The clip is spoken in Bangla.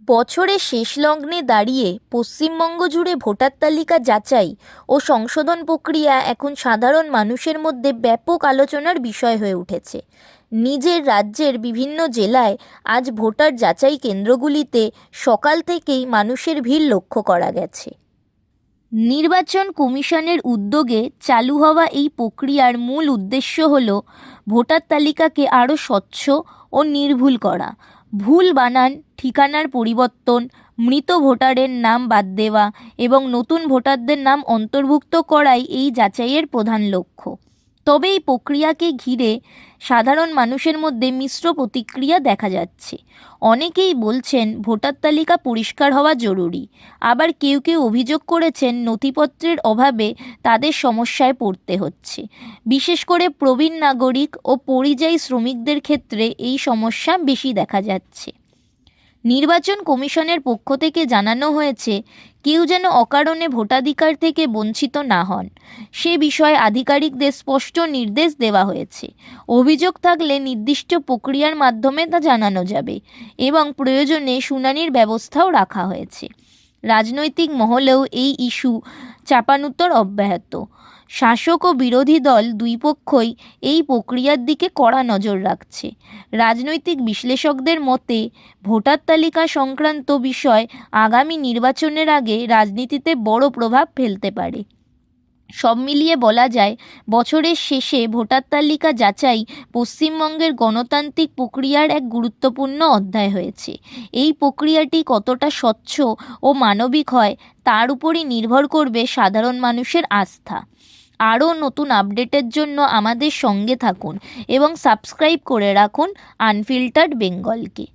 বছরের শেষ লগ্নে দাঁড়িয়ে পশ্চিমবঙ্গ জুড়ে ভোটার তালিকা যাচাই ও সংশোধন প্রক্রিয়া এখন সাধারণ মানুষের মধ্যে ব্যাপক আলোচনার বিষয় হয়ে উঠেছে। নিজের রাজ্যের বিভিন্ন জেলায় আজ ভোটার যাচাই কেন্দ্রগুলিতে সকাল থেকেই মানুষের ভিড় লক্ষ্য করা গেছে। নির্বাচন কমিশনের উদ্যোগে চালু হওয়া এই প্রক্রিয়ার মূল উদ্দেশ্য হল ভোটার তালিকাকে আরও স্বচ্ছ ও নির্ভুল করা। ভুল বানান, ঠিকানার পরিবর্তন, মৃত ভোটারের নাম বাদ দেওয়া এবং নতুন ভোটারদের নাম অন্তর্ভুক্ত করাই এই যাচাইয়ের প্রধান লক্ষ্য। তবে এই প্রক্রিয়াকে ঘিরে সাধারণ মানুষের মধ্যে মিশ্র প্রতিক্রিয়া দেখা যাচ্ছে। অনেকেই বলছেন ভোটার তালিকা পরিষ্কার হওয়া জরুরি, আবার কেউ কেউ অভিযোগ করেছেন নথিপত্রের অভাবে তাদের সমস্যায় পড়তে হচ্ছে। বিশেষ করে প্রবীণ নাগরিক ও পরিযায়ী শ্রমিকদের ক্ষেত্রে এই সমস্যা বেশি দেখা যাচ্ছে। নির্বাচন কমিশনের পক্ষ থেকে জানানো হয়েছে, কেউ যেন অকারণে ভোটাধিকার থেকে বঞ্চিত না হন, সে বিষয়ে আধিকারিকদের স্পষ্ট নির্দেশ দেওয়া হয়েছে। অভিযোগ থাকলে নির্দিষ্ট প্রক্রিয়ার মাধ্যমে তা জানানো যাবে এবং প্রয়োজনে শুনানির ব্যবস্থাও রাখা হয়েছে। রাজনৈতিক মহলেও এই ইস্যু চাপানুতর অব্যাহত। শাসক ও বিরোধী দল দুই পক্ষই এই প্রক্রিয়ার দিকে কড়া নজর রাখছে। রাজনৈতিক বিশ্লেষকদের মতে ভোটার তালিকা সংক্রান্ত বিষয় আগামী নির্বাচনের আগে রাজনীতিতে বড় প্রভাব ফেলতে পারে। সব মিলিয়ে বলা যায়, বছরের শেষে ভোটার তালিকা যাচাই পশ্চিমবঙ্গের গণতান্ত্রিক প্রক্রিয়ার এক গুরুত্বপূর্ণ অধ্যায় হয়েছে। এই প্রক্রিয়াটি কতটা স্বচ্ছ ও মানবিক হয় তার উপরই নির্ভর করবে সাধারণ মানুষের আস্থা। আরও নতুন আপডেটের জন্য আমাদের সঙ্গে থাকুন এবং সাবস্ক্রাইব করে রাখুন আনফিল্টার্ড বেঙ্গলকে।